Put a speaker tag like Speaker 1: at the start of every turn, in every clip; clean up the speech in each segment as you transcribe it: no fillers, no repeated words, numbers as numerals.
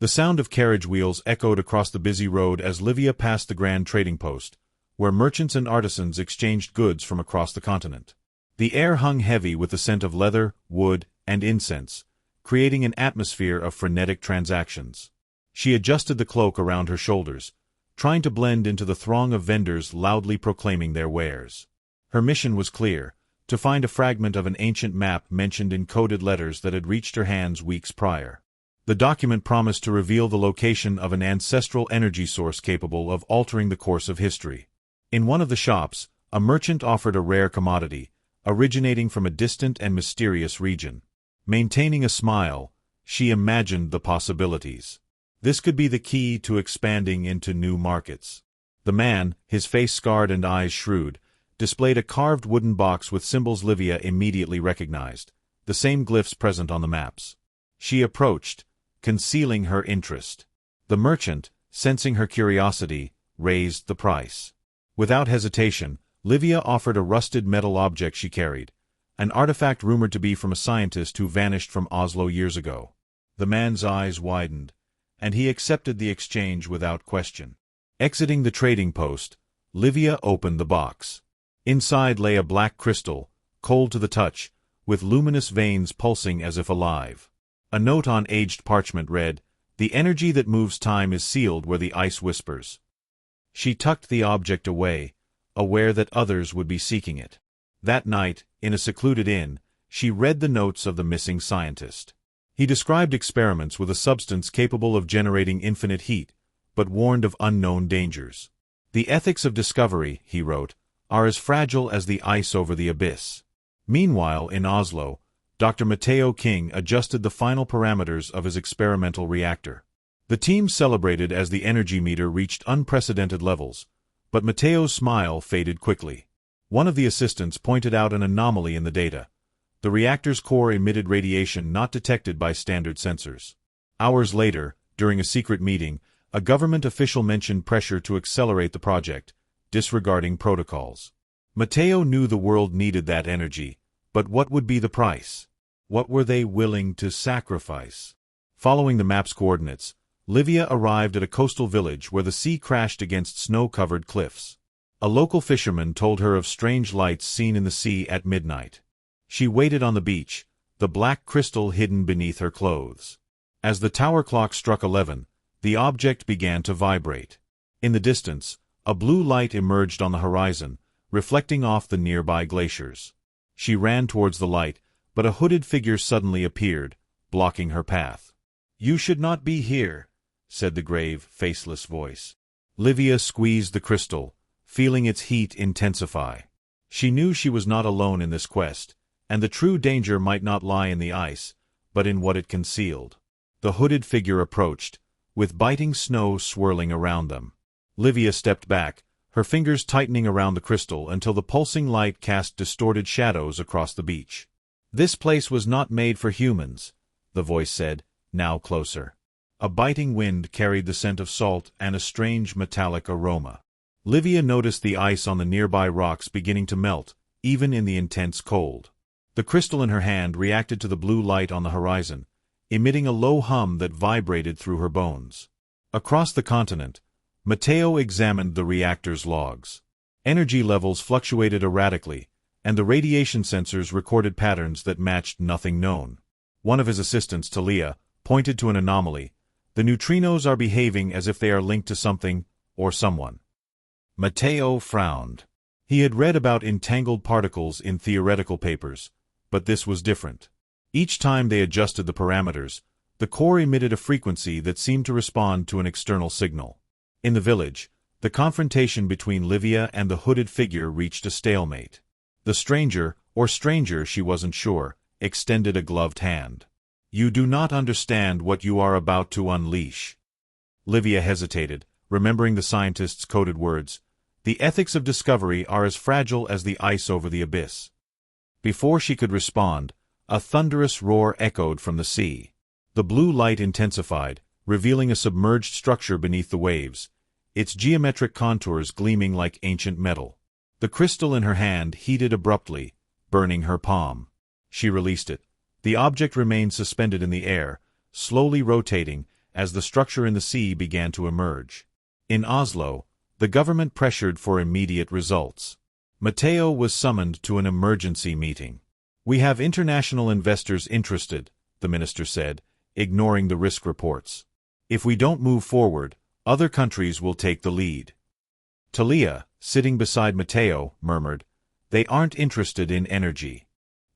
Speaker 1: The sound of carriage wheels echoed across the busy road as Livia passed the grand trading post, where merchants and artisans exchanged goods from across the continent. The air hung heavy with the scent of leather, wood, and incense, creating an atmosphere of frenetic transactions. She adjusted the cloak around her shoulders, trying to blend into the throng of vendors loudly proclaiming their wares. Her mission was clear: to find a fragment of an ancient map mentioned in coded letters that had reached her hands weeks prior. The document promised to reveal the location of an ancestral energy source capable of altering the course of history. In one of the shops, a merchant offered a rare commodity, originating from a distant and mysterious region. Maintaining a smile, she imagined the possibilities. This could be the key to expanding into new markets. The man, his face scarred and eyes shrewd, displayed a carved wooden box with symbols Livia immediately recognized, the same glyphs present on the maps. She approached, concealing her interest. The merchant, sensing her curiosity, raised the price. Without hesitation, Livia offered a rusted metal object she carried, an artifact rumored to be from a scientist who vanished from Oslo years ago. The man's eyes widened, and he accepted the exchange without question. Exiting the trading post, Livia opened the box. Inside lay a black crystal, cold to the touch, with luminous veins pulsing as if alive. A note on aged parchment read, "The energy that moves time is sealed where the ice whispers." She tucked the object away, aware that others would be seeking it. That night, in a secluded inn, she read the notes of the missing scientist. He described experiments with a substance capable of generating infinite heat, but warned of unknown dangers. "The ethics of discovery," he wrote, "are as fragile as the ice over the abyss." Meanwhile, in Oslo, Dr. Matteo King adjusted the final parameters of his experimental reactor. The team celebrated as the energy meter reached unprecedented levels, but Matteo's smile faded quickly. One of the assistants pointed out an anomaly in the data. The reactor's core emitted radiation not detected by standard sensors. Hours later, during a secret meeting, a government official mentioned pressure to accelerate the project, disregarding protocols. Matteo knew the world needed that energy, but what would be the price? What were they willing to sacrifice? Following the map's coordinates, Livia arrived at a coastal village where the sea crashed against snow-covered cliffs. A local fisherman told her of strange lights seen in the sea at midnight. She waited on the beach, the black crystal hidden beneath her clothes. As the tower clock struck 11, the object began to vibrate. In the distance, a blue light emerged on the horizon, reflecting off the nearby glaciers. She ran towards the light, but a hooded figure suddenly appeared, blocking her path. "You should not be here," said the grave, faceless voice. Livia squeezed the crystal, feeling its heat intensify. She knew she was not alone in this quest, and the true danger might not lie in the ice, but in what it concealed. The hooded figure approached, with biting snow swirling around them. Livia stepped back, her fingers tightening around the crystal until the pulsing light cast distorted shadows across the beach. "This place was not made for humans," the voice said, now closer. A biting wind carried the scent of salt and a strange metallic aroma. Livia noticed the ice on the nearby rocks beginning to melt, even in the intense cold. The crystal in her hand reacted to the blue light on the horizon, emitting a low hum that vibrated through her bones. Across the continent, Matteo examined the reactor's logs. Energy levels fluctuated erratically, and the radiation sensors recorded patterns that matched nothing known. One of his assistants, Talia, pointed to an anomaly. "The neutrinos are behaving as if they are linked to something or someone." Matteo frowned. He had read about entangled particles in theoretical papers, but this was different. Each time they adjusted the parameters, the core emitted a frequency that seemed to respond to an external signal. In the village, the confrontation between Livia and the hooded figure reached a stalemate. The stranger, or stranger she wasn't sure, extended a gloved hand. "You do not understand what you are about to unleash." Livia hesitated, remembering the scientist's coded words. "The ethics of discovery are as fragile as the ice over the abyss." Before she could respond, a thunderous roar echoed from the sea. The blue light intensified, revealing a submerged structure beneath the waves, its geometric contours gleaming like ancient metal. The crystal in her hand heated abruptly, burning her palm. She released it. The object remained suspended in the air, slowly rotating, as the structure in the sea began to emerge. In Oslo, the government pressured for immediate results. Matteo was summoned to an emergency meeting. "We have international investors interested," the minister said, ignoring the risk reports. "If we don't move forward, other countries will take the lead." Talia, sitting beside Matteo, murmured, "They aren't interested in energy.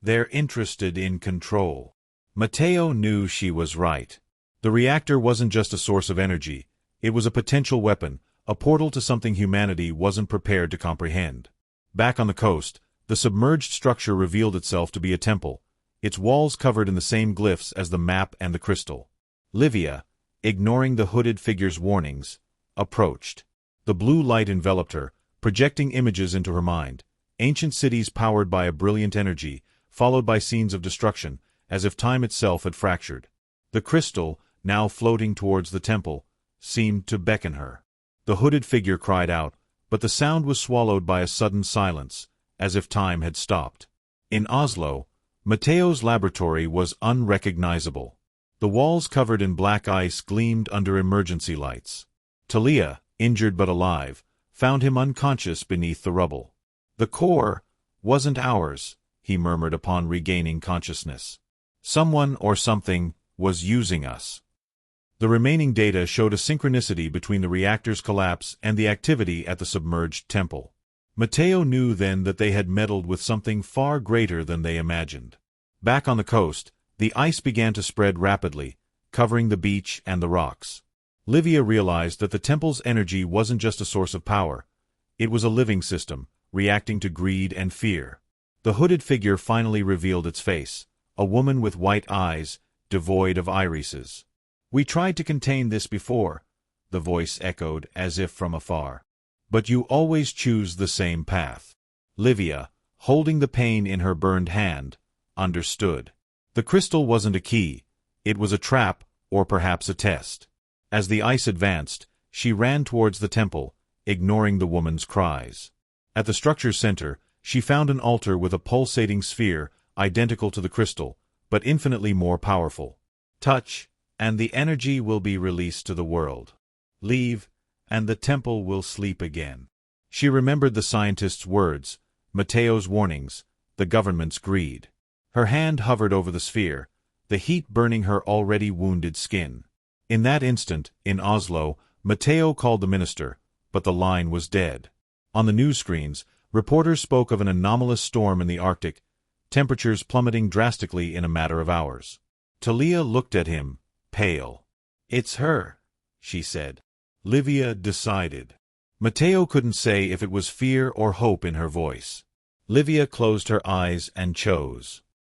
Speaker 1: They're interested in control." Matteo knew she was right. The reactor wasn't just a source of energy, it was a potential weapon, a portal to something humanity wasn't prepared to comprehend. Back on the coast, the submerged structure revealed itself to be a temple, its walls covered in the same glyphs as the map and the crystal. Livia, ignoring the hooded figure's warnings, approached. The blue light enveloped her, projecting images into her mind, ancient cities powered by a brilliant energy, followed by scenes of destruction, as if time itself had fractured. The crystal, now floating towards the temple, seemed to beckon her. The hooded figure cried out, but the sound was swallowed by a sudden silence, as if time had stopped. In Oslo, Matteo's laboratory was unrecognizable. The walls covered in black ice gleamed under emergency lights. Talia, injured but alive, found him unconscious beneath the rubble. "The core wasn't ours," he murmured upon regaining consciousness. "Someone or something was using us." The remaining data showed a synchronicity between the reactor's collapse and the activity at the submerged temple. Matteo knew then that they had meddled with something far greater than they imagined. Back on the coast, the ice began to spread rapidly, covering the beach and the rocks. Livia realized that the temple's energy wasn't just a source of power. It was a living system, reacting to greed and fear. The hooded figure finally revealed its face, a woman with white eyes, devoid of irises. "We tried to contain this before," the voice echoed as if from afar. "But you always choose the same path." Livia, holding the pain in her burned hand, understood. The crystal wasn't a key, it was a trap, or perhaps a test. As the ice advanced, she ran towards the temple, ignoring the woman's cries. At the structure's center, she found an altar with a pulsating sphere, identical to the crystal, but infinitely more powerful. "Touch, and the energy will be released to the world. Leave, and the temple will sleep again." She remembered the scientist's words, Matteo's warnings, the government's greed. Her hand hovered over the sphere, the heat burning her already wounded skin. In that instant, in Oslo, Matteo called the minister, but the line was dead. On the news screens, reporters spoke of an anomalous storm in the Arctic, temperatures plummeting drastically in a matter of hours. Talia looked at him, pale. "It's her," she said. Livia decided. Matteo couldn't say if it was fear or hope in her voice. Livia closed her eyes and chose.